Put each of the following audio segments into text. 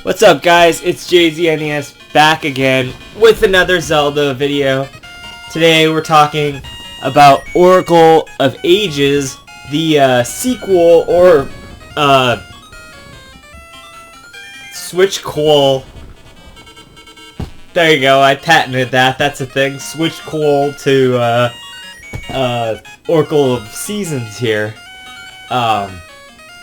What's up, guys? It's JZNES back again with another Zelda video. Today we're talking about Oracle of Ages, the sequel or switchquel. There you go, I patented that. That's a thing. Switchquel to Oracle of Seasons here.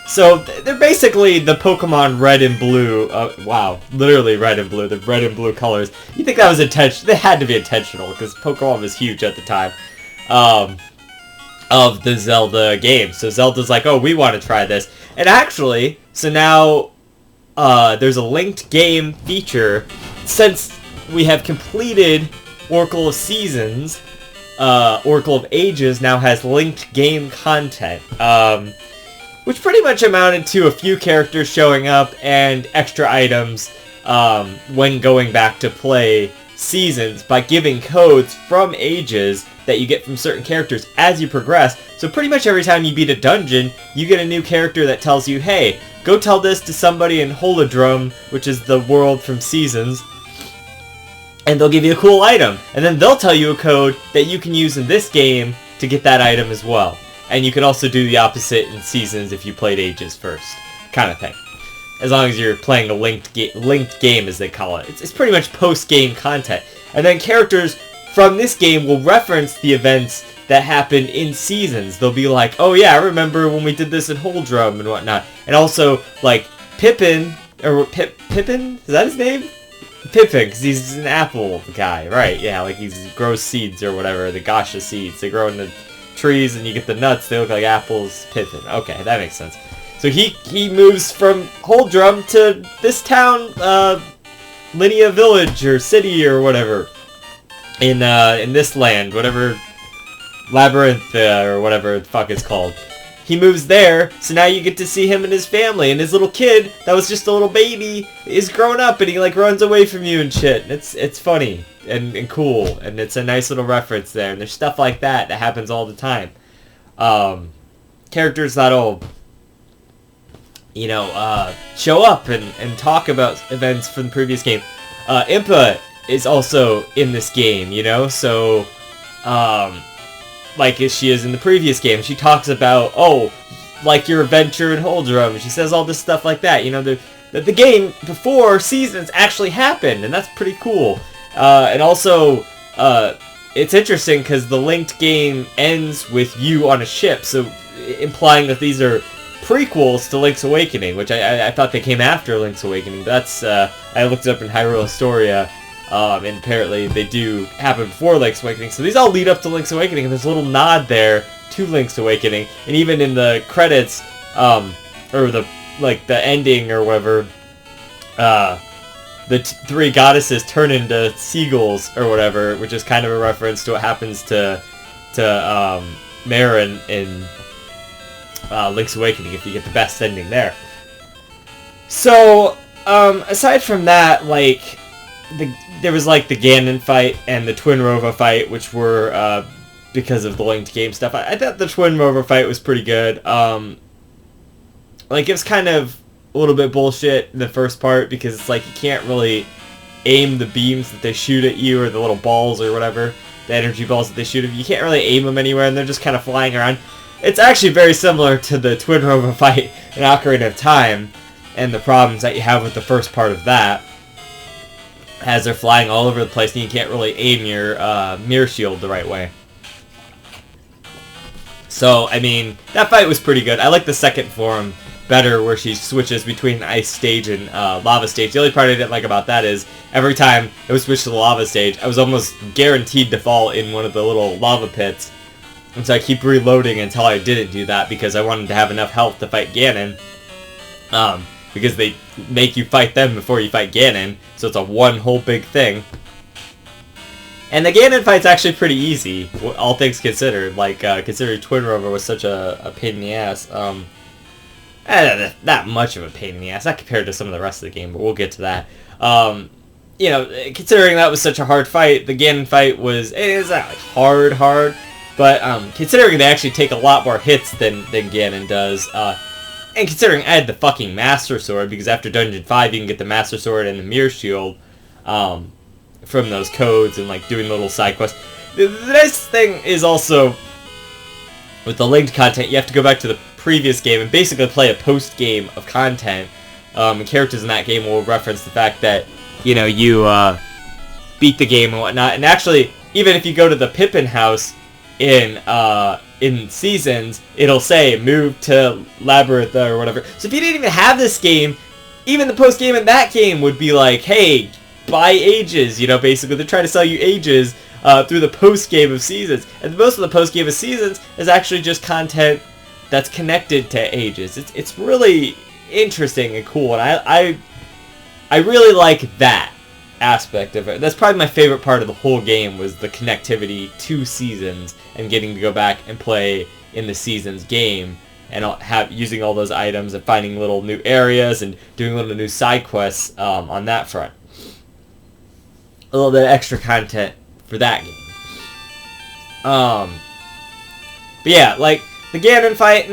So, they're basically the Pokemon Red and Blue. Wow, literally Red and Blue. The red and blue colors. You think that was intentional? They had to be intentional, because Pokemon was huge at the time of the Zelda game. So Zelda's like, oh, we want to try this. And actually, so now there's a linked game feature. Since we have completed Oracle of Seasons, Oracle of Ages now has linked game content. Which pretty much amounted to a few characters showing up and extra items when going back to play Seasons by giving codes from Ages that you get from certain characters as you progress. So pretty much every time you beat a dungeon, you get a new character that tells you, hey, go tell this to somebody in Holodrum, which is the world from Seasons, and they'll give you a cool item. And then they'll tell you a code that you can use in this game to get that item as well. And you can also do the opposite in Seasons if you played Ages first, kind of thing. As long as you're playing a linked game, as they call it. It's pretty much post-game content. And then characters from this game will reference the events that happened in Seasons. They'll be like, oh yeah, I remember when we did this in Holdrum and whatnot. And also, like, Pippin, or Pippin? Is that his name? Pippin, because he's an apple guy, right? Yeah, like he grows seeds or whatever, the Gasha seeds. They grow in the trees and you get the nuts, they look like apples. Pippin. Okay, that makes sense. So he moves from Holdrum to this town, Linnea Village or City or whatever. In this land, whatever Labyrinth or whatever the fuck it's called. He moves there, so now you get to see him and his family, and his little kid that was just a little baby is grown up and he like runs away from you and shit. It's funny and cool, and it's a nice little reference there, and there's stuff like that happens all the time. Characters that'll, you know, show up and talk about events from the previous game. Impa is also in this game, you know, so like as she is in the previous game. She talks about, oh, like your adventure in Holdrum. She says all this stuff like that. You know, the game before Seasons actually happened, and that's pretty cool. And also, it's interesting because the linked game ends with you on a ship, so implying that these are prequels to Link's Awakening, which I thought they came after Link's Awakening. That's I looked it up in Hyrule Historia. And apparently they do happen before Link's Awakening. So these all lead up to Link's Awakening, and there's a little nod there to Link's Awakening. And even in the credits, or the ending or whatever, the three goddesses turn into seagulls or whatever, which is kind of a reference to what happens to Mara in Link's Awakening if you get the best ending there. So, aside from that, like, there was like the Ganon fight and the Twin Rover fight, which were because of the linked game stuff. I thought the Twin Rover fight was pretty good. Like, it was kind of a little bit bullshit in the first part because it's like you can't really aim the beams that they shoot at you, or the little balls or whatever, the energy balls that they shoot at you. You can't really aim them anywhere, and they're just kind of flying around. It's actually very similar to the Twin Rover fight in Ocarina of Time and the problems that you have with the first part of that, as they're flying all over the place and you can't really aim your mirror shield the right way. So, I mean, that fight was pretty good. I like the second form better, where she switches between ice stage and lava stage. The only part I didn't like about that is every time it was switched to the lava stage, I was almost guaranteed to fall in one of the little lava pits. And so I keep reloading until I didn't do that, because I wanted to have enough health to fight Ganon. Because they make you fight them before you fight Ganon, so it's a one whole big thing. And the Ganon fight's actually pretty easy, all things considered. Like, considering Twin Rover was such a pain in the ass. Not much of a pain in the ass, not compared to some of the rest of the game, but we'll get to that. You know, considering that was such a hard fight, the Ganon fight was, it is not like hard, but considering they actually take a lot more hits than Ganon does, And considering I had the fucking Master Sword, because after Dungeon 5 you can get the Master Sword and the Mirror Shield from those codes and like doing little side quests. The nice thing is also, with the linked content, you have to go back to the previous game and basically play a post-game of content. And characters in that game will reference the fact that, you know, you beat the game and whatnot. And actually, even if you go to the Pippin house in Seasons, it'll say move to Labyrinth or whatever. So if you didn't even have this game, even the post game in that game would be like, hey, buy Ages. You know, basically they're trying to sell you Ages through the post game of Seasons, and most of the post game of Seasons is actually just content that's connected to Ages. It's really interesting and cool, and I really like that aspect of it. That's probably my favorite part of the whole game, was the connectivity to Seasons and getting to go back and play in the Seasons game and using all those items and finding little new areas and doing little new side quests on that front. A little bit of extra content for that game. But yeah, like the Ganon fight,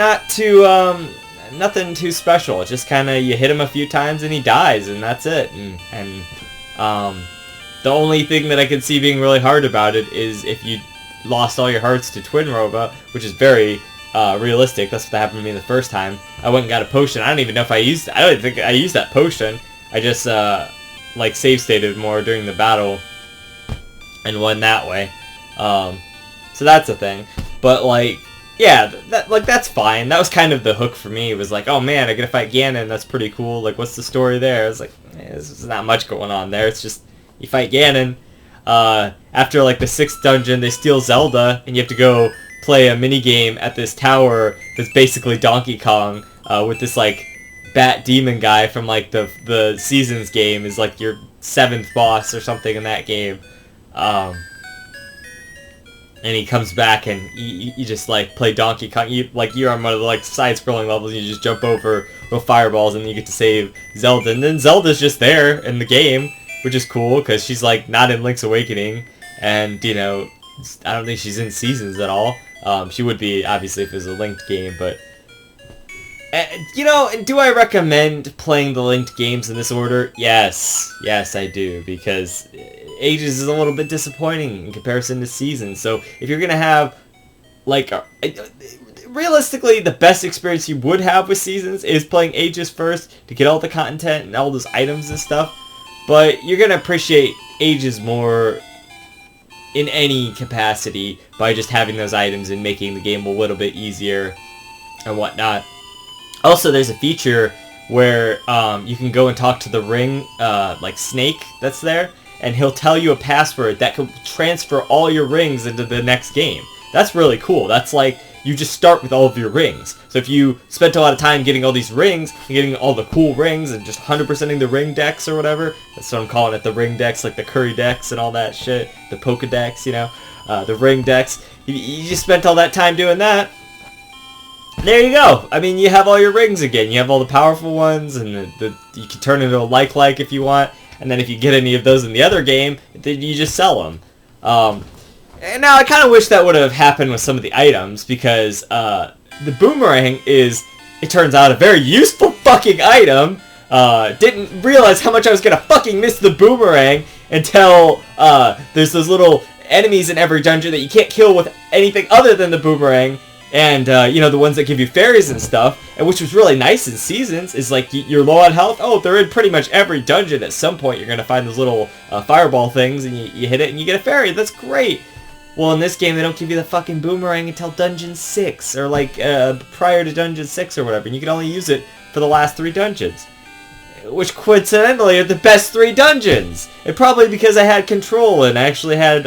nothing too special. It's just kind of, you hit him a few times and he dies, and that's it. And the only thing that I can see being really hard about it is if you lost all your hearts to Twin Roba, which is very realistic. That's what happened to me the first time. I went and got a potion. I don't even know if I don't think I used that potion. I just like save stated more during the battle and won that way. So that's a thing. But like, yeah, that's fine. That was kind of the hook for me. It was like, oh man, I get to fight Ganon. That's pretty cool. Like, what's the story there? It's like, there's not much going on there. It's just you fight Ganon. After like the 6th dungeon, they steal Zelda, and you have to go play a mini game at this tower that's basically Donkey Kong with this like bat demon guy from like the Seasons game is like your 7th boss or something in that game. And he comes back and you just like play Donkey Kong. You're on one of the like side-scrolling levels, and you just jump over little fireballs, and then you get to save Zelda. And then Zelda's just there in the game, which is cool because she's like not in Link's Awakening, and you know, I don't think she's in Seasons at all. She would be obviously if it was a linked game, but you know, do I recommend playing the linked games in this order? Yes, I do, because Ages is a little bit disappointing in comparison to Seasons. So if you're gonna have like realistically, the best experience you would have with Seasons is playing Ages first to get all the content and all those items and stuff. But you're gonna appreciate Ages more in any capacity by just having those items and making the game a little bit easier and whatnot. Also, there's a feature where you can go and talk to the ring, like Snake that's there, and he'll tell you a password that can transfer all your rings into the next game. That's really cool. That's like, you just start with all of your rings. So if you spent a lot of time getting all these rings, and getting all the cool rings, and just 100%ing the ring decks or whatever, that's what I'm calling it, the ring decks, like the curry decks and all that shit, the Pokedex, you know, the ring decks. You just spent all that time doing that. There you go. I mean, you have all your rings again. You have all the powerful ones, and you can turn into a like if you want. And then if you get any of those in the other game, then you just sell them. And now I kind of wish that would have happened with some of the items, because the boomerang is, it turns out, a very useful fucking item. Didn't realize how much I was gonna fucking miss the boomerang until there's those little enemies in every dungeon that you can't kill with anything other than the boomerang. And, you know, the ones that give you fairies and stuff, and which was really nice in Seasons, is like, you're low on health. Oh, they're in pretty much every dungeon. At some point, you're going to find those little fireball things, and you hit it, and you get a fairy. That's great. Well, in this game, they don't give you the fucking boomerang until Dungeon 6, or like, prior to Dungeon 6 or whatever, and you can only use it for the last 3 dungeons. Which, coincidentally, are the best 3 dungeons! And probably because I had control, and I actually had,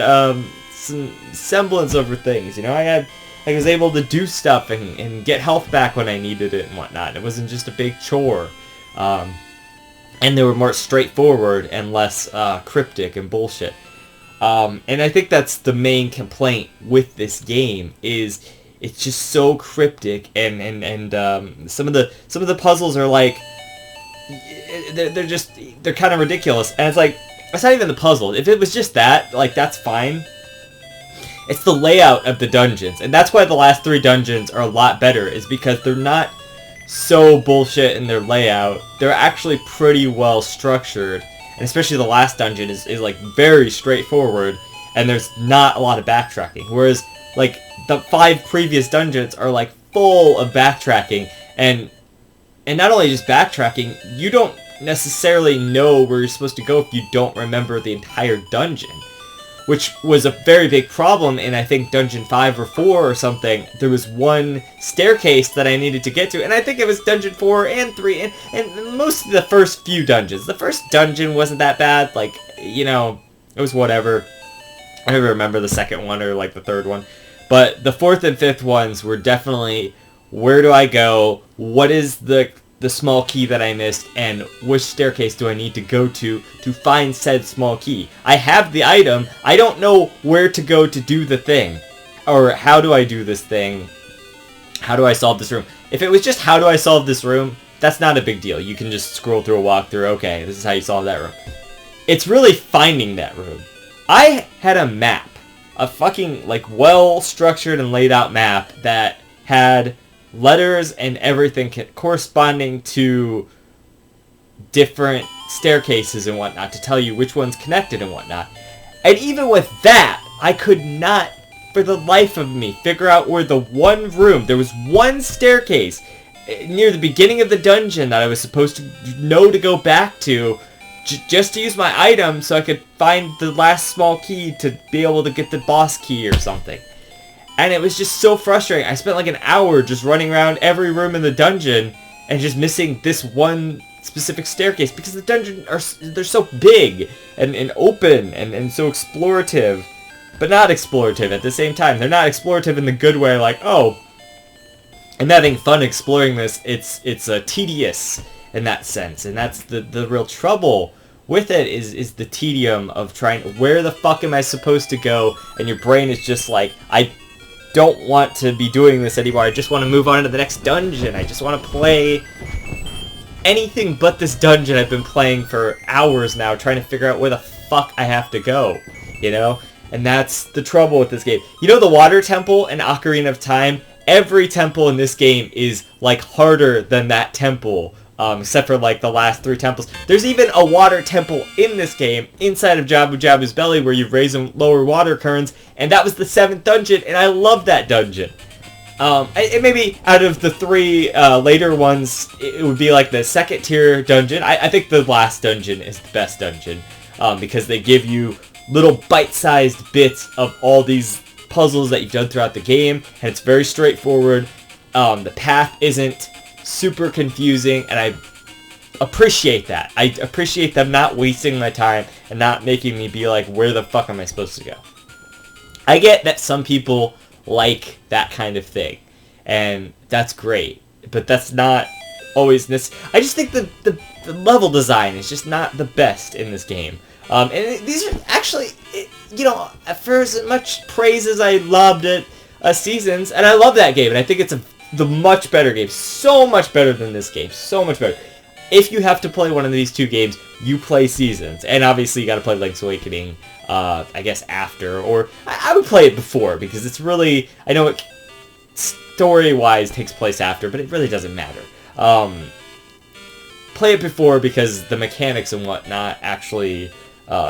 some semblance over things, you know? I was able to do stuff and get health back when I needed it and whatnot. It wasn't just a big chore. And they were more straightforward and less cryptic and bullshit. And I think that's the main complaint with this game, is it's just so cryptic, and some of the puzzles are like, they're kind of ridiculous. And it's like, it's not even the puzzle. If it was just that, like, that's fine. It's the layout of the dungeons, and that's why the last 3 dungeons are a lot better, is because they're not so bullshit in their layout. They're actually pretty well structured, and especially the last dungeon is like very straightforward, and there's not a lot of backtracking. Whereas like the 5 previous dungeons are like full of backtracking, and not only just backtracking, you don't necessarily know where you're supposed to go if you don't remember the entire dungeon. Which was a very big problem in, I think, Dungeon 5 or 4 or something. There was one staircase that I needed to get to, and I think it was Dungeon 4 and 3, and most of the first few dungeons. The first dungeon wasn't that bad, like, you know, it was whatever. I never remember the second one or, like, the third one. But the 4th and 5th ones were definitely, where do I go? What is the small key that I missed, and which staircase do I need to go to find said small key? I have the item, I don't know where to go to do the thing. Or how do I do this thing? How do I solve this room? If it was just how do I solve this room, that's not a big deal. You can just scroll through a walkthrough, okay, this is how you solve that room. It's really finding that room. I had a map, a fucking, like, well-structured and laid out map that had letters and everything corresponding to different staircases and whatnot to tell you which one's connected and whatnot. And even with that, I could not, for the life of me, figure out where the one room, there was one staircase near the beginning of the dungeon that I was supposed to know to go back to just to use my item so I could find the last small key to be able to get the boss key or something. And it was just so frustrating. I spent like an hour just running around every room in the dungeon and just missing this one specific staircase because the dungeon they're so big and open and so explorative, but not explorative at the same time. They're not explorative in the good way, like, oh, I'm having fun exploring this. It's tedious in that sense, and that's the real trouble with it is the tedium of trying, where the fuck am I supposed to go? And your brain is just like, I don't want to be doing this anymore. I just want to move on to the next dungeon. I just want to play anything but this dungeon I've been playing for hours now, trying to figure out where the fuck I have to go, you know? And that's the trouble with this game. You know the water temple in Ocarina of Time? Every temple in this game is, like, harder than that temple, except for, like, the last 3 temples. There's even a water temple in this game, inside of Jabu Jabu's belly, where you raise and lower water currents, and that was the 7th dungeon, and I love that dungeon. And maybe out of the 3 later ones, it would be, like, the 2nd tier dungeon. I think the last dungeon is the best dungeon, because they give you little bite-sized bits of all these puzzles that you've done throughout the game, and it's very straightforward. The path isn't super confusing, and I appreciate that. I appreciate them not wasting my time and not making me be like, where the fuck am I supposed to go? I get that some people like that kind of thing, and that's great, but that's not always this. I just think the level design is just not the best in this game. And these are actually, you know, for as much praise as I loved it, Seasons, and I love that game, and I think it's the much better game. So much better than this game. So much better. If you have to play one of these 2 games, you play Seasons. And obviously you gotta play Link's Awakening, I guess after, or I would play it before, because it's really, I know it story-wise takes place after, but it really doesn't matter. Play it before because the mechanics and whatnot actually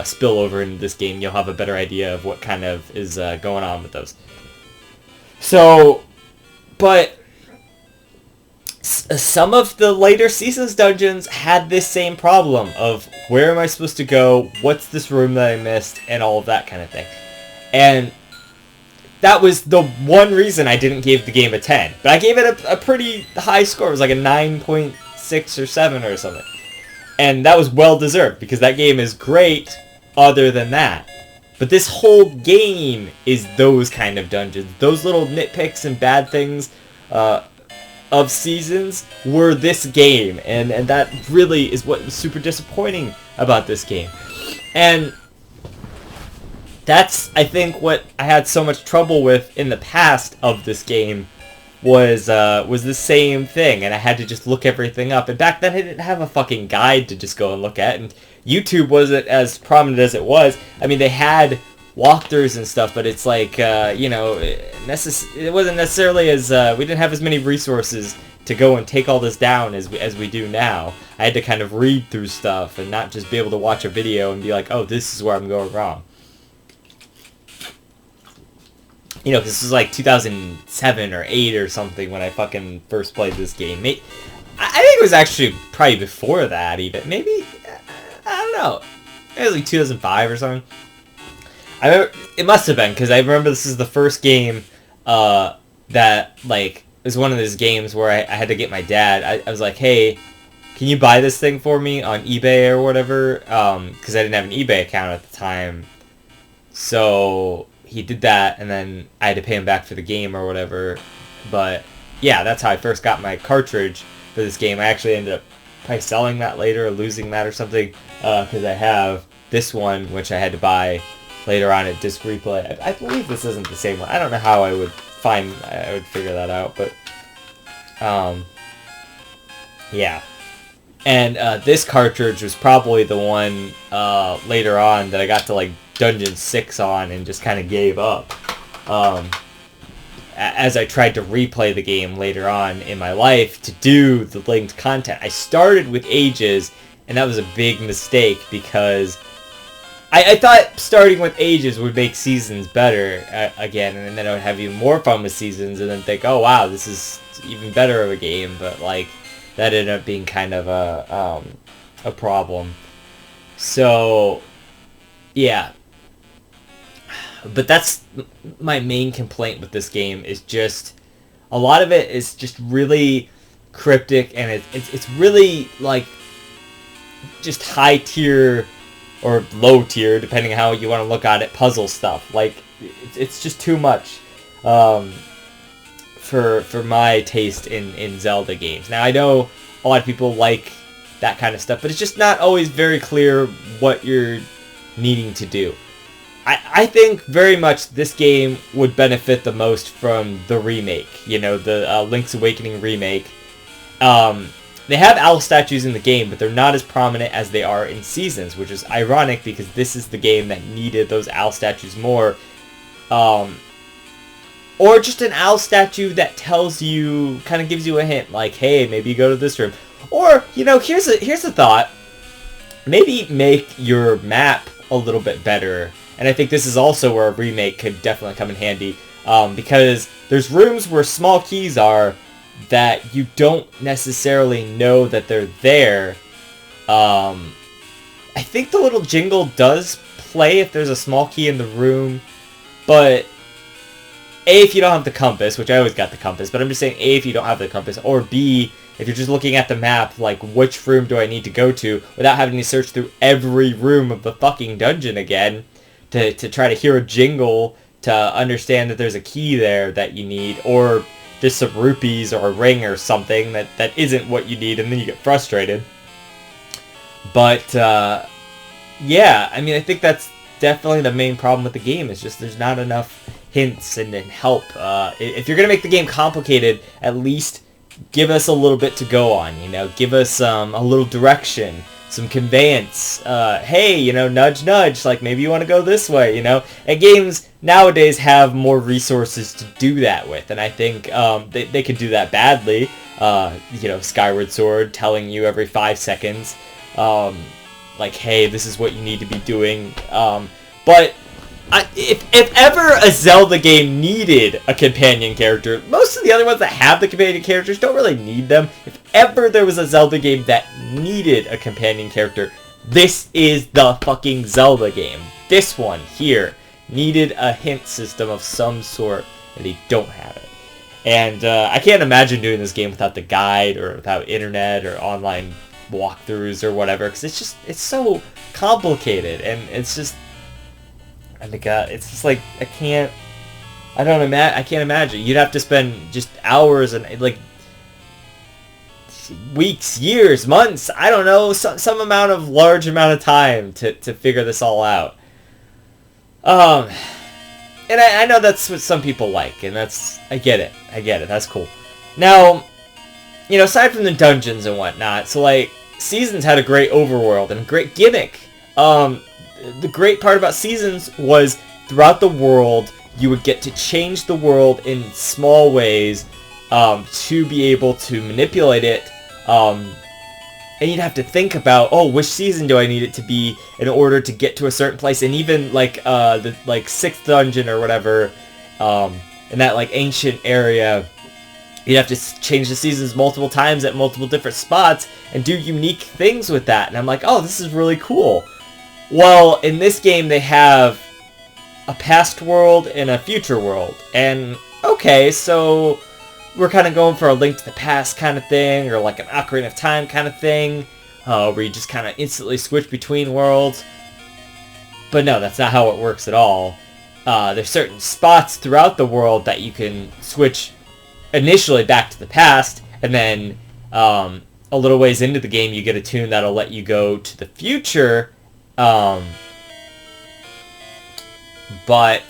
spill over into this game. You'll have a better idea of what kind of is going on with those. So, but some of the later Seasons dungeons had this same problem of, where am I supposed to go, what's this room that I missed, and all of that kind of thing. And that was the one reason I didn't give the game a 10. But I gave it a pretty high score. It was like a 9.6 or 7 or something. And that was well deserved, because that game is great other than that. But this whole game is those kind of dungeons. Those little nitpicks and bad things of Seasons were this game. And that really is what was super disappointing about this game. And that's, I think, what I had so much trouble with in the past of this game was the same thing, and I had to just look everything up. And back then I didn't have a fucking guide to just go and look at, and YouTube wasn't as prominent as it was. I mean, they had walkthroughs and stuff, but it's like, you know, it wasn't necessarily as, we didn't have as many resources to go and take all this down as we do now. I had to kind of read through stuff and not just be able to watch a video and be like, oh, this is where I'm going wrong. You know, this was like 2007 or 8 or something when I fucking first played this game. I think it was actually probably before that even. Maybe, I don't know. It was like 2005 or something. I remember, it must have been, because I remember this is the first game that, like, it was one of those games where I had to get my dad. I was like, hey, can you buy this thing for me on eBay or whatever? Because I didn't have an eBay account at the time. So he did that, and then I had to pay him back for the game or whatever. But yeah, that's how I first got my cartridge for this game. I actually ended up probably selling that later or losing that or something, because I have this one, which I had to buy later on at Disc Replay. I believe this isn't the same one. I don't know how I would figure that out, but yeah. And this cartridge was probably the one later on that I got to like Dungeon 6 on and just kind of gave up. As I tried to replay the game later on in my life to do the linked content. I started with Ages, and that was a big mistake because I thought starting with Ages would make Seasons better again, and then I would have even more fun with Seasons, and then think, oh wow, this is even better of a game, but like that ended up being kind of a problem. So yeah. But that's my main complaint with this game, is just a lot of it is just really cryptic, and it's really like just high tier or low tier, depending on how you want to look at it, puzzle stuff. Like it's just too much for my taste in Zelda games. Now I know a lot of people like that kind of stuff, but it's just not always very clear what you're needing to do. I think very much this game would benefit the most from the remake, you know, the Link's Awakening remake. They have owl statues in the game, but they're not as prominent as they are in Seasons, which is ironic because this is the game that needed those owl statues more. Or just an owl statue that tells you, kind of gives you a hint, like, hey, maybe you go to this room. Or, you know, here's a thought. Maybe make your map a little bit better. And I think this is also where a remake could definitely come in handy, because there's rooms where small keys are that you don't necessarily know that they're there. I think the little jingle does play if there's a small key in the room, but A, if you don't have the compass, which I always got the compass, but I'm just saying A, if you don't have the compass, or B, if you're just looking at the map, like, which room do I need to go to, without having to search through every room of the fucking dungeon again, to try to hear a jingle to understand that there's a key there that you need, or just some rupees or a ring or something that isn't what you need, and then you get frustrated. But, yeah, I mean, I think that's definitely the main problem with the game, is just there's not enough hints and help. If you're going to make the game complicated, at least give us a little bit to go on, you know? Give us a little direction, some conveyance. Hey, you know, nudge, nudge, like, maybe you want to go this way, you know? And games nowadays have more resources to do that with, and I think they could do that badly. You know, Skyward Sword telling you every 5 seconds, like, hey, this is what you need to be doing. But if ever a Zelda game needed a companion character, most of the other ones that have the companion characters don't really need them. If ever there was a Zelda game that needed a companion character, this is the fucking Zelda game. This one here needed a hint system of some sort, and they don't have it. And I can't imagine doing this game without the guide, or without internet, or online walkthroughs, or whatever, because it's so complicated, and it's just, oh my god, it's just like, I can't imagine. You'd have to spend just hours and, like, weeks, years, months, I don't know, some large amount of time to figure this all out. And I know that's what some people like, and I get it, that's cool. Now, you know, aside from the dungeons and whatnot, so, like, Seasons had a great overworld and a great gimmick. The great part about Seasons was throughout the world, you would get to change the world in small ways to be able to manipulate it. And you'd have to think about, oh, which season do I need it to be in order to get to a certain place? And even like the 6th dungeon or whatever, in that like ancient area, you'd have to change the seasons multiple times at multiple different spots and do unique things with that. And I'm like, oh, this is really cool. Well, in this game they have a past world and a future world. And okay, so we're kind of going for a Link to the Past kind of thing, or like an Ocarina of Time kind of thing, where you just kind of instantly switch between worlds. But no, that's not how it works at all. There's certain spots throughout the world that you can switch initially back to the past, and then a little ways into the game you get a tune that'll let you go to the future. But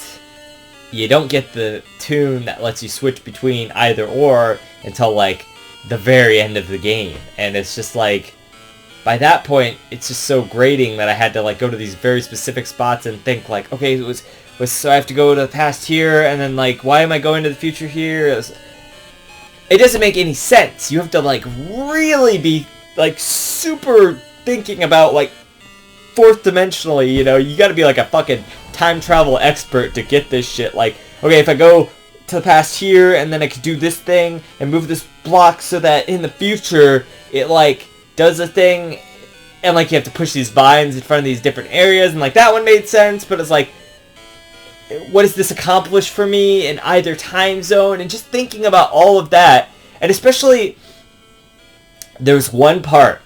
you don't get the tune that lets you switch between either or until like the very end of the game. And it's just like, by that point, it's just so grating that I had to like go to these very specific spots and think like, okay, so I have to go to the past here, and then like, why am I going to the future here? It doesn't make any sense. You have to like really be like super thinking about like 4th dimensionally, you know. You gotta be like a fucking time travel expert to get this shit. Like, okay, if I go to the past here, and then I could do this thing and move this block so that in the future it like does a thing, and like you have to push these vines in front of these different areas, and like that one made sense, but it's like, what does this accomplish for me in either time zone? And just thinking about all of that, and especially there's one part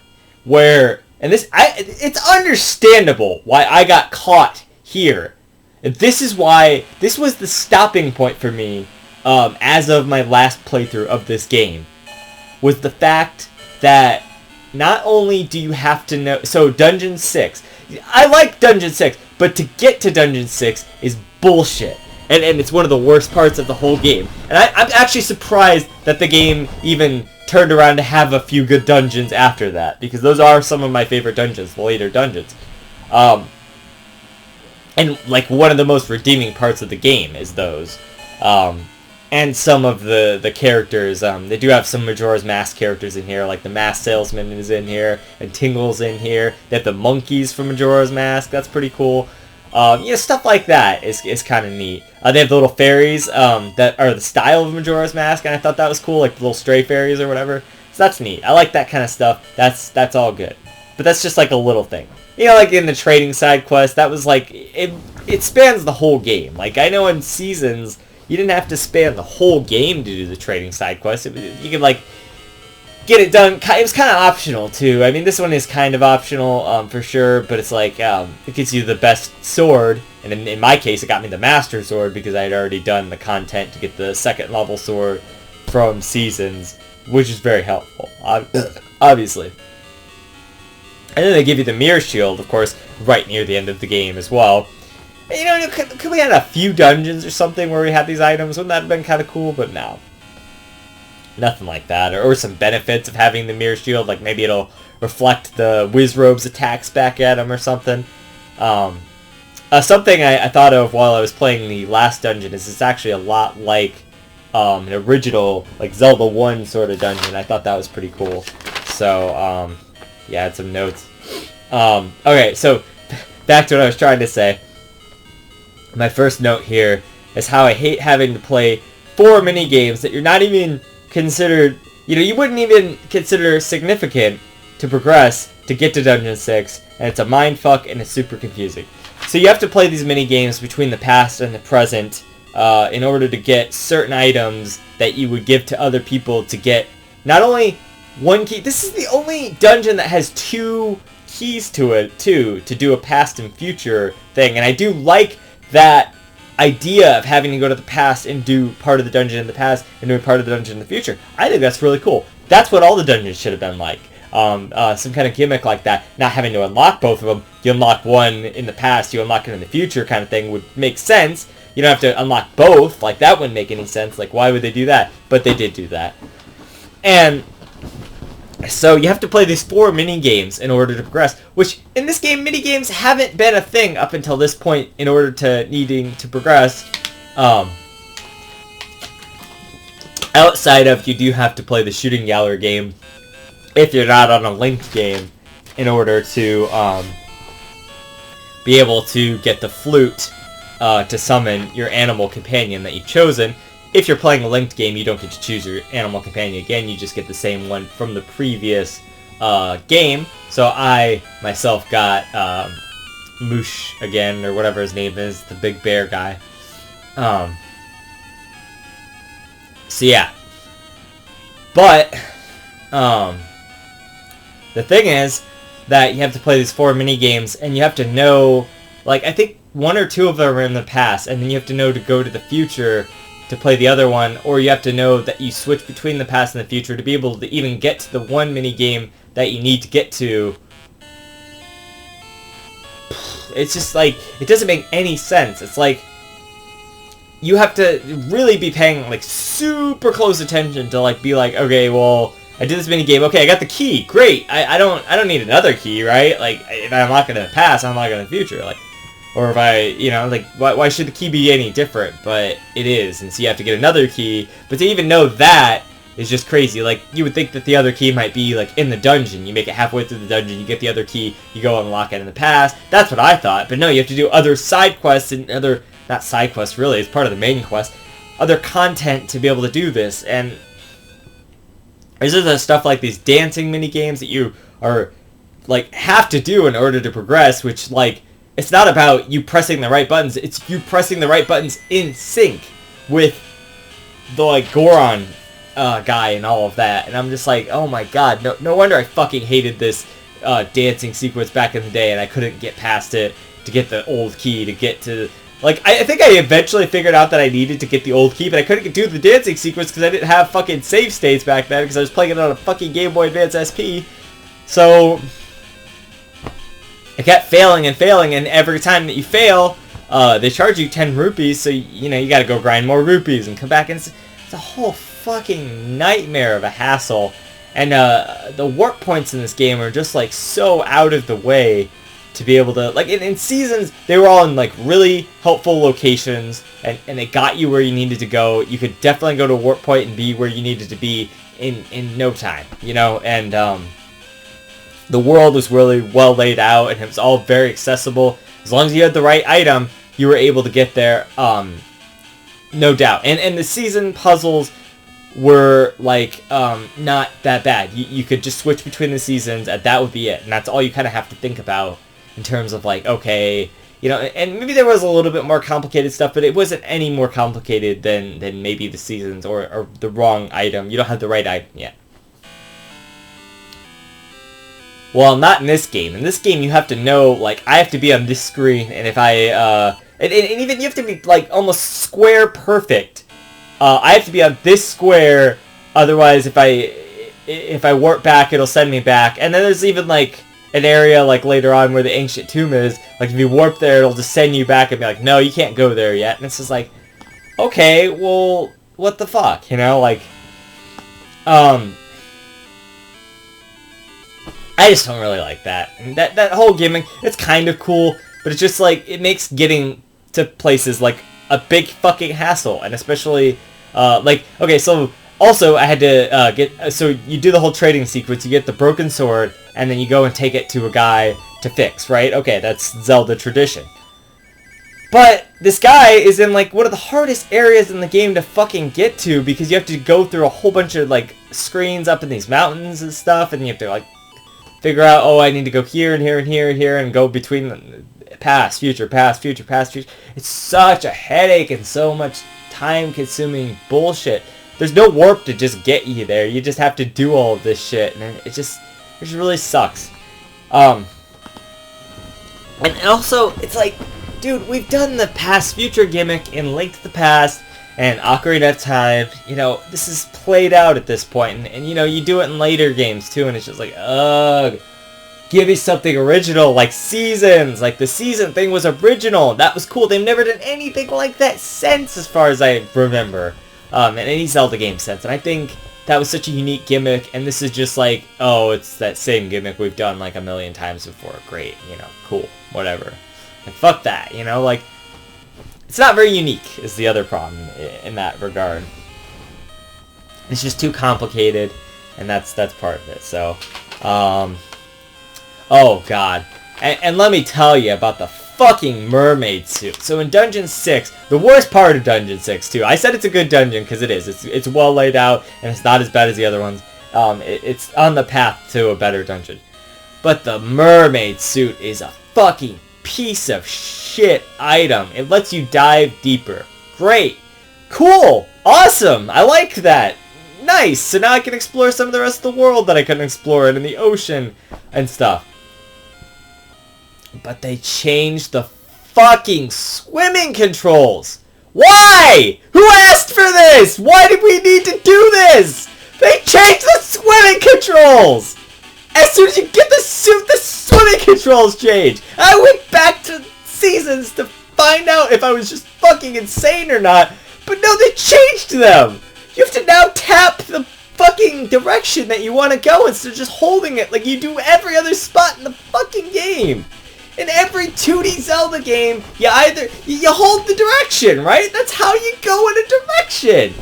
where, and it's understandable why I got caught here. And this is why, this was the stopping point for me, as of my last playthrough of this game, was the fact that not only do you have to know, so Dungeon 6, I like Dungeon 6, but to get to Dungeon 6 is bullshit. And it's one of the worst parts of the whole game. And I'm actually surprised that the game even turned around to have a few good dungeons after that, because those are some of my favorite dungeons, the later dungeons. And like one of the most redeeming parts of the game is those. And some of the characters, they do have some Majora's Mask characters in here, like the Mask Salesman is in here, and Tingle's in here. They have the monkeys from Majora's Mask, that's pretty cool. Stuff like that is kind of neat. They have the little fairies that are the style of Majora's Mask, and I thought that was cool, like the little stray fairies or whatever. So that's neat. I like that kind of stuff. That's all good. But that's just like a little thing. You know, like in the trading side quest, that was like, it spans the whole game. Like, I know in Seasons, you didn't have to span the whole game to do the trading side quest. You could like get it done. It was kind of optional too. I mean, this one is kind of optional for sure, but it's like it gets you the best sword, and in my case, it got me the Master Sword because I had already done the content to get the 2nd level sword from Seasons, which is very helpful, obviously. And then they give you the Mirror Shield, of course, right near the end of the game as well. You know, could we have a few dungeons or something where we had these items? Wouldn't that have been kind of cool? But no. Nothing like that. Or some benefits of having the Mirror Shield, like maybe it'll reflect the Wizrobe's attacks back at him or something. Something I thought of while I was playing the last dungeon is it's actually a lot like an original, like Zelda 1 sort of dungeon. I thought that was pretty cool. So, yeah, I had some notes. Okay, so back to what I was trying to say. My first note here is how I hate having to play 4 mini-games that you're not even considered, you wouldn't even consider significant to progress to get to Dungeon 6, and it's a mindfuck and it's super confusing. So you have to play these mini-games between the past and the present in order to get certain items that you would give to other people to get not only one key. This is the only dungeon that has 2 keys to it, too, to do a past and future thing, and I do like that idea of having to go to the past and do part of the dungeon in the past and doing part of the dungeon in the future. I think that's really cool. That's what all the dungeons should have been like. Some kind of gimmick like that. Not having to unlock both of them. You unlock one in the past, you unlock it in the future kind of thing would make sense. You don't have to unlock both. Like, that wouldn't make any sense. Like, why would they do that? But they did do that. And so you have to play these 4 mini-games in order to progress, which in this game, mini-games haven't been a thing up until this point in order to needing to progress. I Outside of, you do have to play the shooting gallery game if you're not on a linked game in order to be able to get the flute to summon your animal companion that you've chosen. If you're playing a linked game, you don't get to choose your animal companion again. You just get the same one from the previous game. So I myself got Moosh again, or whatever his name is, the big bear guy. So yeah. But the thing is that you have to play these 4 mini games, and you have to know, like, I think 1 or 2 of them are in the past, and then you have to know to go to the future to play the other one, or you have to know that you switch between the past and the future to be able to even get to the one mini game that you need to get to. It's just like, it doesn't make any sense. It's like, you have to really be paying, like, super close attention to, like, be like, okay, well, I did this mini game. Okay, I got the key. Great. I don't need another key, right? Like, if I'm not gonna pass, I'm not gonna future. Like, or if I, you know, like, why should the key be any different? But it is, and so you have to get another key. But to even know that is just crazy. Like, you would think that the other key might be, like, in the dungeon. You make it halfway through the dungeon, you get the other key, you go unlock it in the past. That's what I thought. But no, you have to do other side quests and other, not side quests really, it's part of the main quest, other content to be able to do this. And there's other stuff like these dancing mini games that you are, like, have to do in order to progress, which, like, it's not about you pressing the right buttons, it's you pressing the right buttons in sync with the, like, Goron guy and all of that. And I'm just like, oh my god, no wonder I fucking hated this dancing sequence back in the day, and I couldn't get past it to get the old key, to get to, like, I think I eventually figured out that I needed to get the old key, but I couldn't do the dancing sequence because I didn't have fucking save states back then because I was playing it on a fucking Game Boy Advance SP. So I kept failing and failing, and every time that you fail, they charge you 10 rupees, so, you know, you gotta go grind more rupees and come back, and it's a whole fucking nightmare of a hassle. And the warp points in this game are just, like, so out of the way to be able to, like, in Seasons, they were all in, like, really helpful locations, and they got you where you needed to go. You could definitely go to a warp point and be where you needed to be in no time, you know, and the world was really well laid out, and it was all very accessible. As long as you had the right item, you were able to get there, no doubt. And the season puzzles were, like, not that bad. You could just switch between the seasons, and that would be it. And that's all you kind of have to think about in terms of, like, okay, you know, and maybe there was a little bit more complicated stuff, but it wasn't any more complicated than maybe the seasons or the wrong item. You don't have the right item yet. Well, not in this game. In this game, you have to know, like, I have to be on this screen, and if I, and even you have to be, like, almost square perfect. I have to be on this square, otherwise if I warp back, it'll send me back. And then there's even, like, an area, like, later on where the ancient tomb is. Like, if you warp there, it'll just send you back and be like, no, you can't go there yet. And it's just like, okay, well, what the fuck, you know? Like, I just don't really like that. And that whole gimmick, it's kind of cool, but it's just, like, it makes getting to places, like, a big fucking hassle. And especially, like, okay, so also I had to get, so you do the whole trading sequence, you get the broken sword, and then you go and take it to a guy to fix, right? Okay, that's Zelda tradition. But this guy is in, like, one of the hardest areas in the game to fucking get to, because you have to go through a whole bunch of, like, screens up in these mountains and stuff, and you have to, like, figure out, oh, I need to go here and here and here and here, and go between past, future, past, future, past, future. It's such a headache and so much time-consuming bullshit. There's no warp to just get you there. You just have to do all of this shit, and it just really sucks. And also, it's like, dude, we've done the past-future gimmick in Link to the Past and Ocarina of Time. You know, this is played out at this point, and you know, you do it in later games too, and it's just like, ugh. Give me something original, like Seasons. Like, the season thing was original. That was cool. They've never done anything like that since, as far as I remember. In any Zelda game since. And I think that was such a unique gimmick, and this is just like, oh, it's that same gimmick we've done, like, a million times before. Great, you know, cool, whatever. Like, fuck that, you know? Like, it's not very unique, is the other problem in that regard. It's just too complicated, and that's part of it. So, oh god, and let me tell you about the fucking Mermaid Suit. So in Dungeon 6, the worst part of Dungeon 6 too. I said it's a good dungeon because it is. It's well laid out and it's not as bad as the other ones. It's on the path to a better dungeon. But the Mermaid Suit is a fucking piece of shit item. It lets you dive deeper. Great. Cool. Awesome. I like that. Nice. So now I can explore some of the rest of the world that I couldn't explore in the ocean and stuff. But they changed the fucking swimming controls. Why? Who asked for this? Why did we need to do this? They changed the swimming controls. As soon as you get the suit, the swimming controls change. I went back to seasons to find out if I was just fucking insane or not. But no, they changed them. You have to now tap the fucking direction that you want to go instead of just holding it like you do every other spot in the fucking game. In every 2D Zelda game, you hold the direction, right? That's how you go in a direction.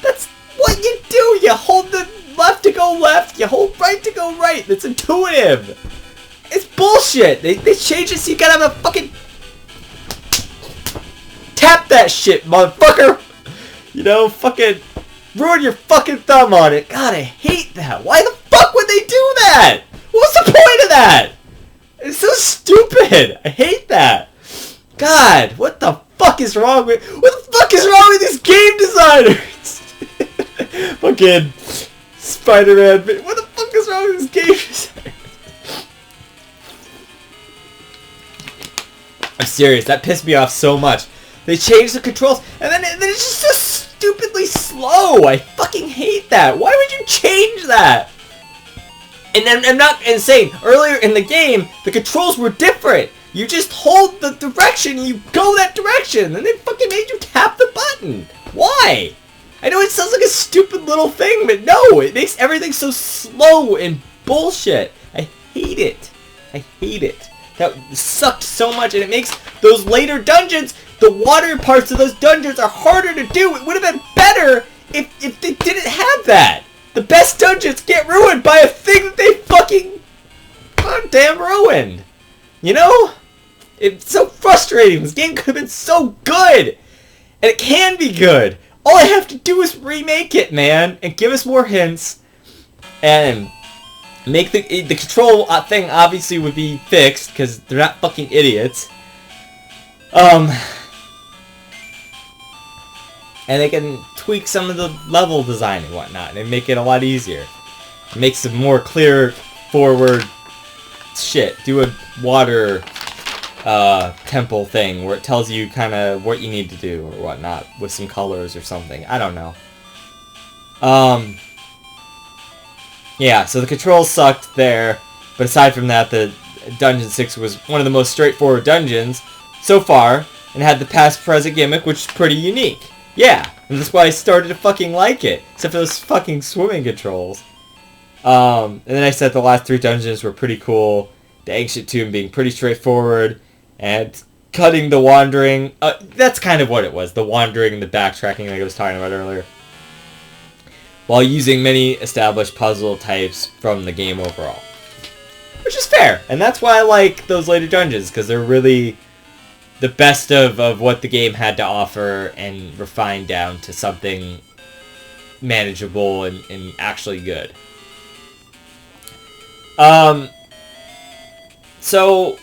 That's what you do. You hold the left to go left, you hold right to go right. That's intuitive. It's bullshit. They changed it so you gotta have a fucking tap that shit, motherfucker. You know, fucking ruin your fucking thumb on it. God, I hate that. Why the fuck would they do that? What's the point of that? It's so stupid. I hate that. God, what the fuck is wrong with these game designers? Fucking Spider-Man. What the fuck is wrong with these game designers? I'm serious. That pissed me off so much. They changed the controls, and then it's just so stupidly slow. I fucking hate that. Why would you change that? And I'm not insane. Earlier in the game, the controls were different. You just hold the direction and you go that direction. And they fucking made you tap the button. Why? I know it sounds like a stupid little thing, but no, it makes everything so slow and bullshit. I hate it. I hate it. That sucked so much, and it makes those later dungeons, the water parts of those dungeons are harder to do. It would have been better if they didn't have that. The best dungeons get ruined by a thing that they fucking goddamn ruined. You know? It's so frustrating. This game could have been so good. And it can be good. All I have to do is remake it, man. And give us more hints. And make the control thing obviously would be fixed. Because they're not fucking idiots. And they can tweak some of the level design and whatnot, and make it a lot easier. Make some more clear forward shit. Do a water temple thing where it tells you kind of what you need to do or whatnot with some colors or something. I don't know. Yeah, so the controls sucked there, but aside from that, the Dungeon 6 was one of the most straightforward dungeons so far, and had the past-present gimmick, which is pretty unique. Yeah, and that's why I started to fucking like it. Except for those fucking swimming controls. And then I said the last 3 dungeons were pretty cool. The Ancient Tomb being pretty straightforward. And cutting the wandering. That's kind of what it was. The wandering and the backtracking like I was talking about earlier. While using many established puzzle types from the game overall. Which is fair. And that's why I like those later dungeons. Because they're really the best of what the game had to offer and refined down to something manageable and actually good. So,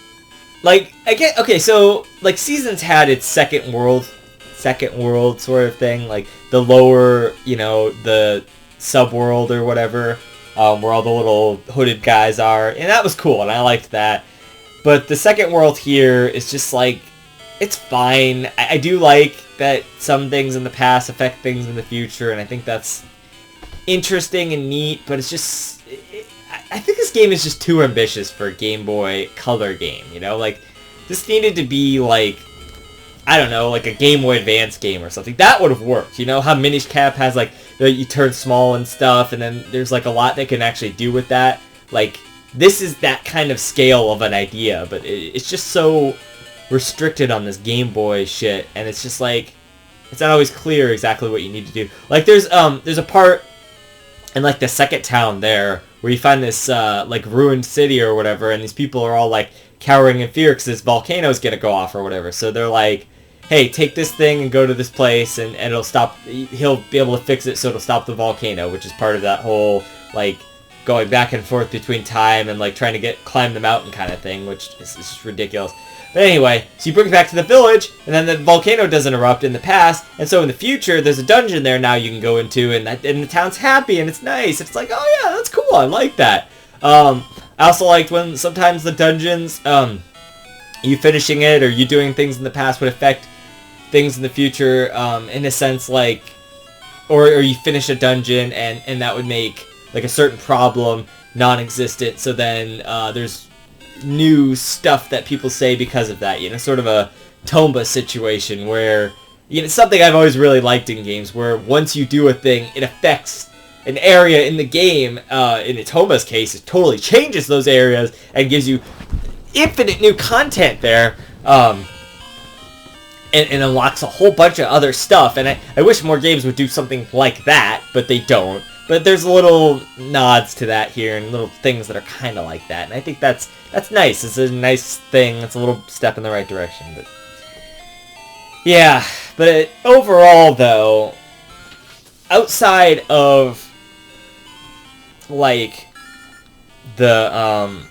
like, I get, okay, so, like, Seasons had its second world sort of thing, like, the lower, you know, the subworld or whatever, where all the little hooded guys are, and that was cool, and I liked that. But the second world here is just, like, it's fine. I do like that some things in the past affect things in the future, and I think that's interesting and neat, but it's just... I think this game is just too ambitious for a Game Boy Color game, you know? Like, this needed to be, like, I don't know, like a Game Boy Advance game or something. That would have worked, you know? How Minish Cap has, like, you turn small and stuff, and then there's, like, a lot they can actually do with that. Like, this is that kind of scale of an idea, but it's just so restricted on this Game Boy shit, and it's just like, it's not always clear exactly what you need to do. Like, there's a part in like the second town there, where you find this like ruined city or whatever, and these people are all like cowering in fear because this volcano's gonna go off or whatever. So they're like, hey, take this thing and go to this place, and it'll stop. He'll be able to fix it, so it'll stop the volcano, which is part of that whole like going back and forth between time and like trying to climb the mountain kind of thing, which is just ridiculous. But anyway, so you bring it back to the village, and then the volcano doesn't erupt in the past, and so in the future, there's a dungeon there now you can go into, and the town's happy, and it's nice. It's like, oh yeah, that's cool, I like that. I also liked when sometimes the dungeons, you finishing it, or you doing things in the past would affect things in the future, in a sense, like, or you finish a dungeon, and that would make, like, a certain problem non-existent, so then, there's new stuff that people say because of that, you know, sort of a Tomba situation where, you know, something I've always really liked in games, where once you do a thing, it affects an area in the game. In Tomba's case, it totally changes those areas and gives you infinite new content there, and unlocks a whole bunch of other stuff, and I wish more games would do something like that, but they don't. But there's little nods to that here, and little things that are kind of like that, and I think that's nice. It's a nice thing. It's a little step in the right direction. But yeah, but overall, though, outside of like the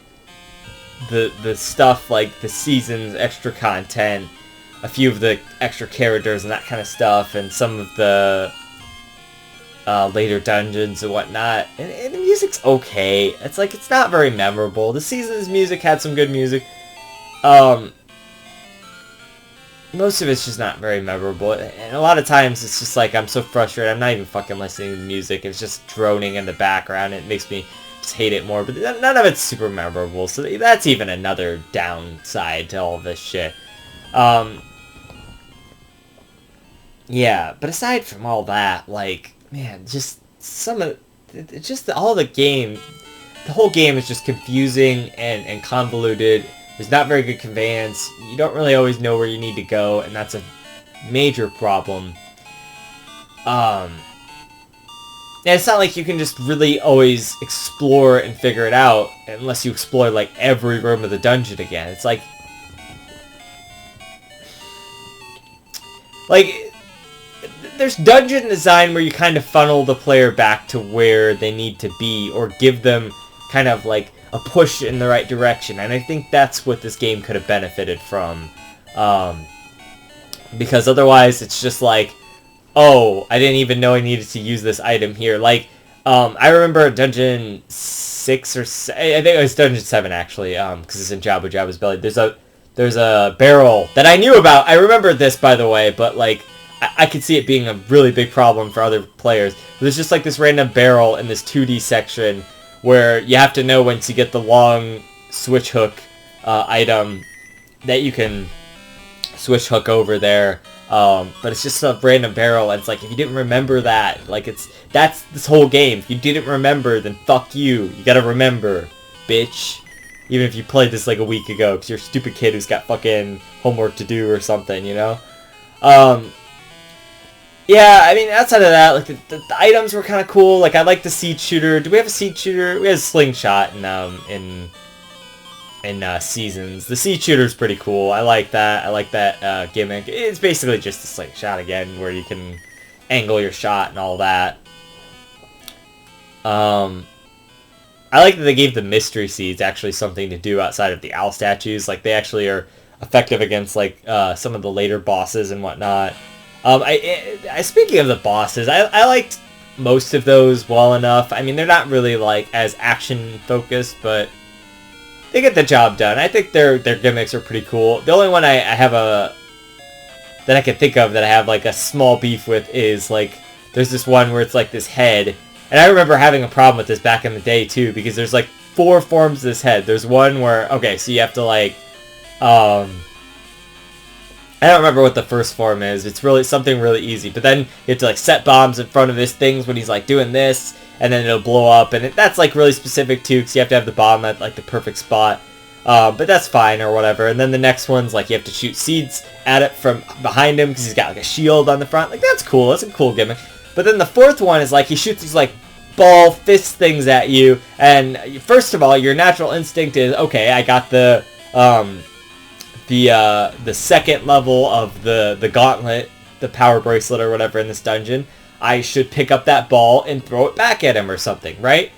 stuff like the season's extra content, a few of the extra characters and that kind of stuff, and some of the later dungeons and whatnot, and the music's okay. It's like, it's not very memorable. The season's music had some good music. Most of it's just not very memorable, and a lot of times it's just like, I'm so frustrated, I'm not even fucking listening to the music. It's just droning in the background. It makes me just hate it more, but none of it's super memorable, so that's even another downside to all this shit. Yeah, but aside from all that, like, man, just all the game, the whole game is just confusing and convoluted. There's not very good conveyance. You don't really always know where you need to go, and that's a major problem. And it's not like you can just really always explore and figure it out unless you explore, like, every room of the dungeon again. It's like, there's dungeon design where you kind of funnel the player back to where they need to be, or give them kind of like a push in the right direction, and I think that's what this game could have benefited from, because otherwise it's just like, oh, I didn't even know I needed to use this item here. Like, I remember Dungeon 6 or I think it was Dungeon 7 actually, because it's in Jabu Jabu's belly. There's a barrel that I knew about. I remember this, by the way, but like, I could see it being a really big problem for other players. There's just like this random barrel in this 2D section where you have to know when to get the long switch hook item that you can switch hook over there. But it's just a random barrel, and it's like, if you didn't remember that, like, that's this whole game. If you didn't remember, then fuck you. You gotta remember, bitch. Even if you played this like a week ago, because you're a stupid kid who's got fucking homework to do or something, you know? Yeah, I mean, outside of that, like, the items were kind of cool. Like, I like the seed shooter. Do we have a seed shooter? We have a slingshot in Seasons. The seed shooter's pretty cool. I like that. I like that gimmick. It's basically just a slingshot again, where you can angle your shot and all that. I like that they gave the mystery seeds actually something to do outside of the owl statues. Like, they actually are effective against, like, some of the later bosses and whatnot. Speaking of the bosses, I liked most of those well enough. I mean, they're not really, like, as action-focused, but they get the job done. I think their gimmicks are pretty cool. The only one I have that I can think of that I have, like, a small beef with is, like, there's this one where it's, like, this head. And I remember having a problem with this back in the day, too, because there's, like, 4 forms of this head. There's one where, okay, so you have to, like, I don't remember what the first form is. It's really something really easy. But then you have to, like, set bombs in front of his things when he's, like, doing this, and then it'll blow up. And that's, like, really specific, too, because you have to have the bomb at, like, the perfect spot. But that's fine, or whatever. And then the next one's, like, you have to shoot seeds at it from behind him, because he's got, like, a shield on the front. Like, that's cool. That's a cool gimmick. But then the fourth one is, like, he shoots these, like, ball fist things at you, and first of all, your natural instinct is, okay, I got the second level of the gauntlet, the power bracelet or whatever in this dungeon. I should pick up that ball and throw it back at him or something, right?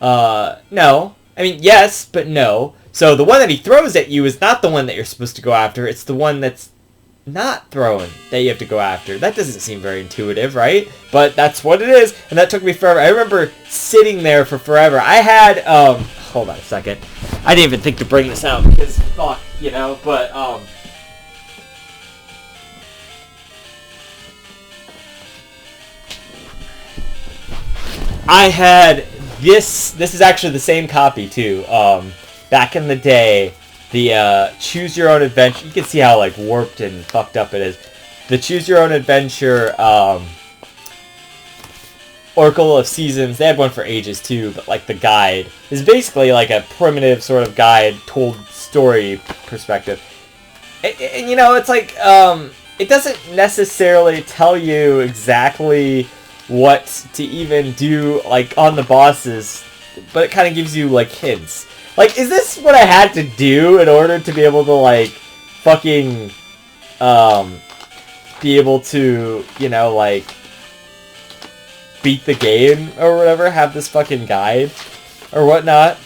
No. I mean, yes, but no. So the one that he throws at you is not the one that you're supposed to go after. It's the one that's not thrown that you have to go after. That doesn't seem very intuitive, right? But that's what it is, and that took me forever. I remember sitting there for forever. I had, hold on a second. I didn't even think to bring this out because, fuck, you know, but, I had this is actually the same copy, too. Back in the day, the Choose Your Own Adventure, you can see how, like, warped and fucked up it is. The Choose Your Own Adventure, Oracle of Seasons, they had one for ages, too, but, like, the guide is basically, like, a primitive sort of guide told story perspective. And you know, it's like, it doesn't necessarily tell you exactly what to even do, like, on the bosses, but it kind of gives you, like, hints. Like, is this what I had to do in order to be able to, like, fucking, be able to, you know, like, beat the game or whatever? Have this fucking guide or whatnot?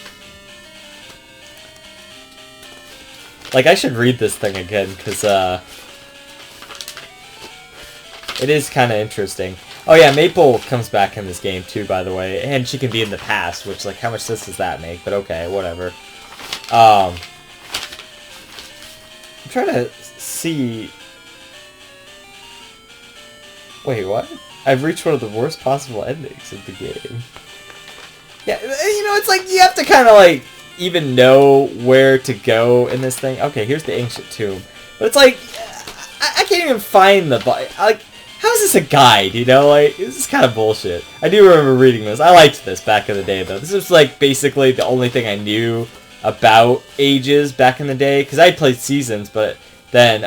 Like, I should read this thing again, because, it is kind of interesting. Oh yeah, Maple comes back in this game too, by the way, and she can be in the past, which, like, how much sense does that make? But okay, whatever. I'm trying to see... Wait, what? I've reached one of the worst possible endings of the game. Yeah, you know, it's like, you have to kind of, like, even know where to go in this thing. Okay, here's the ancient tomb. But it's like, I can't even find the... Like, how is this a guide, you know? Like, this is kind of bullshit. I do remember reading this. I liked this back in the day, though. This was, like, basically the only thing I knew about Ages back in the day. Because I played Seasons, but then,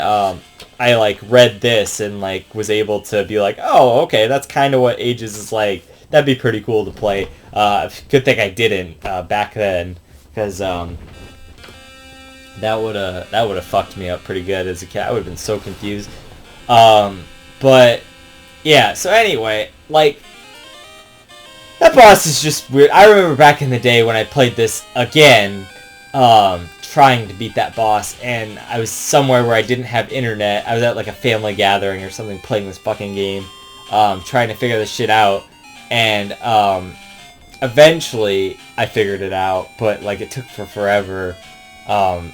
I, like, read this and, like, was able to be like, oh, okay, that's kind of what Ages is like. That'd be pretty cool to play. Good thing I didn't, back then. Because, that would've fucked me up pretty good as a kid. I would've been so confused. But, yeah, so anyway, like, that boss is just weird. I remember back in the day when I played this again, trying to beat that boss, and I was somewhere where I didn't have internet. I was at, like, a family gathering or something playing this fucking game, trying to figure this shit out, and, eventually I figured it out, but, like, it took forever, and,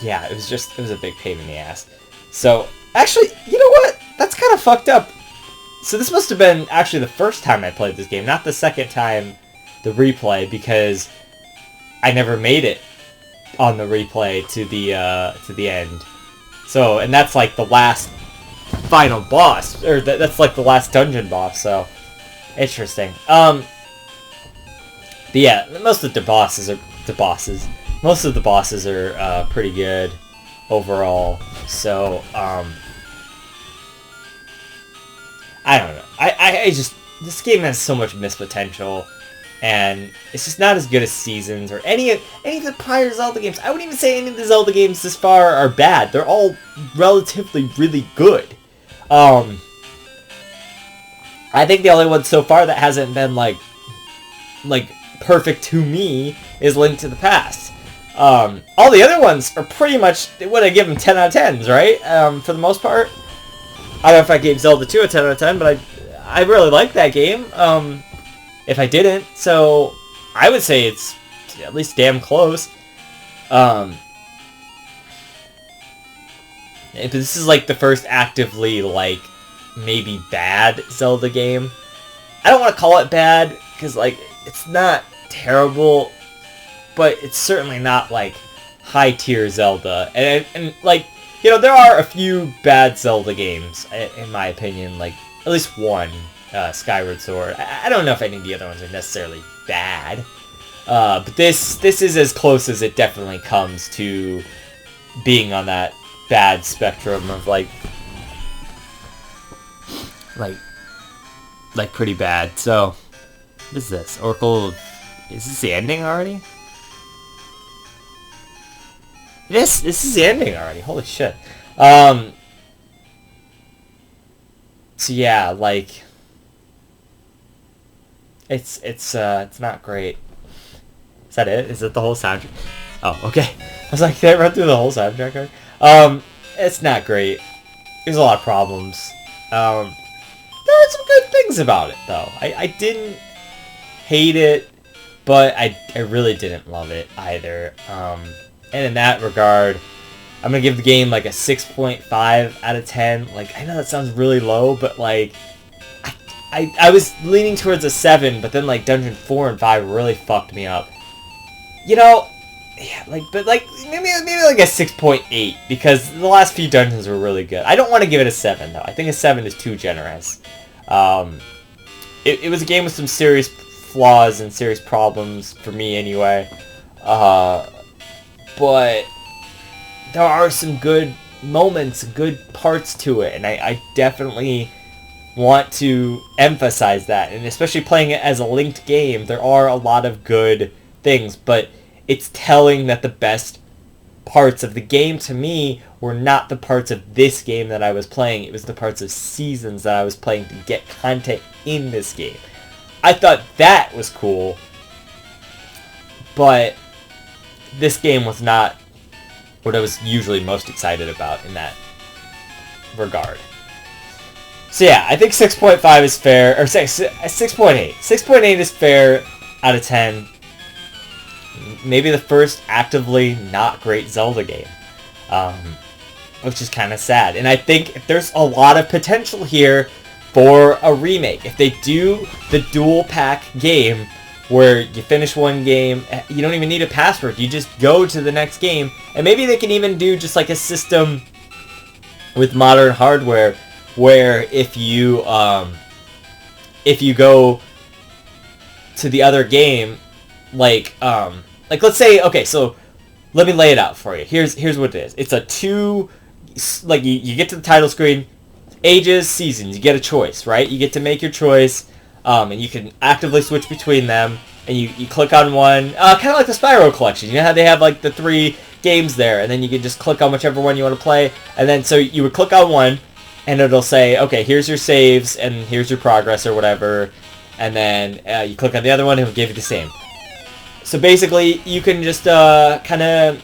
yeah, it was a big pain in the ass. So, actually, you know what? That's kind of fucked up. So this must have been actually the first time I played this game, not the second time, the replay, because I never made it on the replay to the end. So, and that's like the last final boss, or that's like the last dungeon boss. So, interesting. But yeah, most of the bosses are pretty good overall. So, I don't know. I just, this game has so much missed potential, and it's just not as good as Seasons or any of the prior Zelda games. I wouldn't even say any of the Zelda games this far are bad. They're all relatively really good. I think the only one so far that hasn't been like perfect to me is Link to the Past. All the other ones are pretty much, what I give them 10 out of 10s, right? For the most part. I don't know if I gave Zelda 2 a 10 out of 10, but I really like that game. If I didn't, so I would say it's at least damn close. But this is like the first actively, like, maybe bad Zelda game. I don't want to call it bad, because, like, it's not terrible, but it's certainly not, like, high-tier Zelda. And, like, you know, there are a few bad Zelda games, in my opinion, like, at least one, Skyward Sword. I don't know if any of the other ones are necessarily bad, but this is as close as it definitely comes to being on that bad spectrum of, like, like, pretty bad. So, what is this? Oracle... Is this the ending already? This is the ending already. Holy shit. So yeah, like, it's not great. Is that it? Is it the whole soundtrack? Oh, okay. I was like, did I run through the whole soundtrack? It's not great. There's a lot of problems. There are some good things about it, though. I didn't hate it, but I really didn't love it either. And in that regard, I'm gonna give the game like a 6.5 out of 10. Like, I know that sounds really low, but like, I was leaning towards a 7, but then like Dungeon 4 and 5 really fucked me up. You know, yeah, like, but like maybe like a 6.8, because the last few dungeons were really good. I don't want to give it a 7 though. I think a 7 is too generous. It was a game with some serious flaws and serious problems for me anyway. But there are some good moments, good parts to it, and I definitely want to emphasize that. And especially playing it as a linked game, there are a lot of good things, but it's telling that the best parts of the game to me were not the parts of this game that I was playing. It was the parts of Seasons that I was playing to get content in this game. I thought that was cool, but this game was not what I was usually most excited about in that regard. So yeah, I think 6.5 is fair, or 6.8. 6.8 is fair out of 10. Maybe the first actively not great Zelda game, which is kind of sad. And I think there's a lot of potential here for a remake. If they do the dual pack game, where you finish one game, you don't even need a password, you just go to the next game, and maybe they can even do just like a system with modern hardware, where if you go to the other game, like let's say, okay, so let me lay it out for you. Here's what it is. It's a like you get to the title screen, ages, seasons, you get a choice, right? You get to make your choice, and you can actively switch between them, and you click on one, kind of like the Spyro collection. You know how they have like the 3 games there, and then you can just click on whichever one you want to play, and then so you would click on one, and it'll say, okay, here's your saves, and here's your progress or whatever, and then you click on the other one, and it'll give you the same. So basically, you can just kind of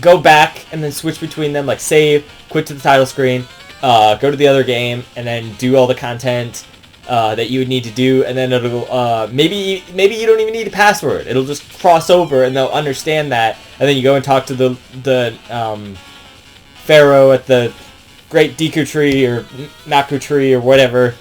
go back and then switch between them, like save, quit to the title screen, go to the other game, and then do all the content that you would need to do, and then it'll maybe you don't even need a password. It'll just cross over, and they'll understand that, and then you go and talk to the pharaoh at the Great Deku Tree or Naku Tree or whatever,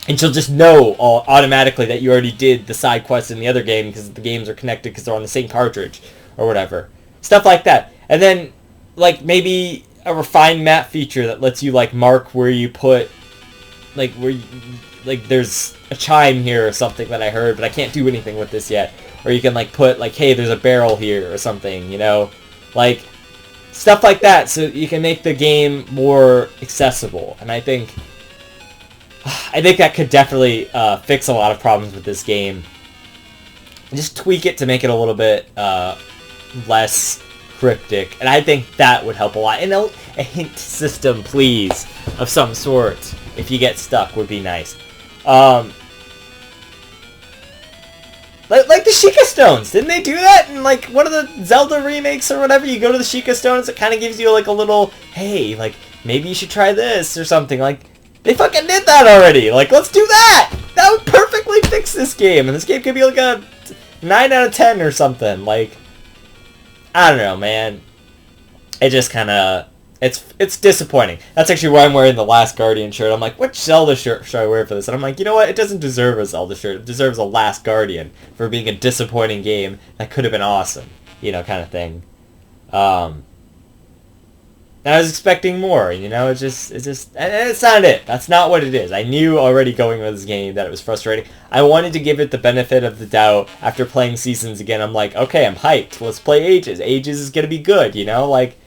and she'll just know automatically that you already did the side quest in the other game because the games are connected because they're on the same cartridge or whatever. Stuff like that. And then, like, maybe a refined map feature that lets you, like, mark where you put, like, there's a chime here or something that I heard, but I can't do anything with this yet. Or you can, like, put, like, hey, there's a barrel here or something, you know? Like, stuff like that, so you can make the game more accessible. And I think that could definitely fix a lot of problems with this game. Just tweak it to make it a little bit less cryptic, and I think that would help a lot. And a hint system, please, of some sort, if you get stuck, would be nice. Like the Sheikah Stones, didn't they do that in like one of the Zelda remakes or whatever? You go to the Sheikah Stones, it kind of gives you like a little, hey, like maybe you should try this or something. Like, they fucking did that already. Like, let's do that. That would perfectly fix this game, and this game could be like a 9 out of 10 or something. Like, I don't know, man. It just kind of, it's disappointing. That's actually why I'm wearing the Last Guardian shirt. I'm like, which Zelda shirt should I wear for this? And I'm like, you know what? It doesn't deserve a Zelda shirt. It deserves a Last Guardian for being a disappointing game that could have been awesome, you know, kind of thing. I was expecting more, you know, and it's not it. That's not what it is. I knew already going with this game that it was frustrating. I wanted to give it the benefit of the doubt after playing Seasons again. I'm like, okay, I'm hyped. Let's play Ages. Ages is going to be good, you know? Like,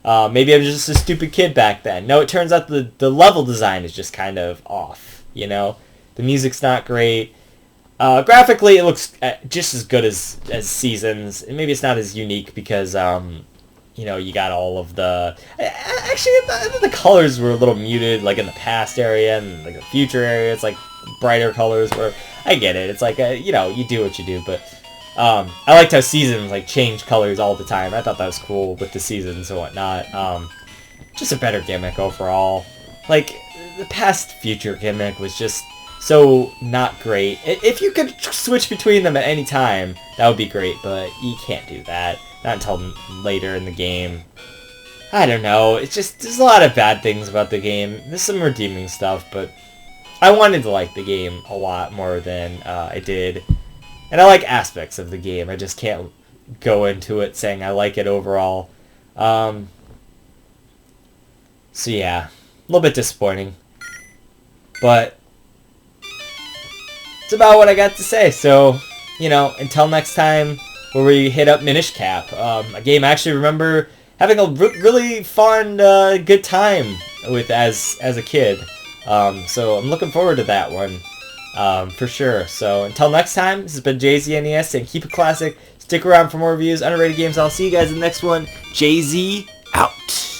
maybe I'm just a stupid kid back then. No, it turns out the level design is just kind of off, you know? The music's not great. Graphically, it looks just as good as Seasons. And maybe it's not as unique because, you know, you got all of the... Actually, the colors were a little muted, like in the past area and like the future area. It's like brighter colors. Where I get it. It's like, you know, you do what you do. But I liked how Seasons like change colors all the time. I thought that was cool with the seasons and whatnot. Just a better gimmick overall. Like, the past future gimmick was just so not great. If you could switch between them at any time, that would be great, but you can't do that. Not until later in the game. I don't know. It's just, there's a lot of bad things about the game. There's some redeeming stuff, but I wanted to like the game a lot more than I did. And I like aspects of the game. I just can't go into it saying I like it overall. So yeah, a little bit disappointing. But it's about what I got to say. So, you know, until next time where we hit up Minish Cap. A game I actually remember having a really fun, good time with as a kid. So I'm looking forward to that one. For sure. So until next time, this has been JZNES, and keep it classic. Stick around for more reviews, underrated games. I'll see you guys in the next one. JZ out.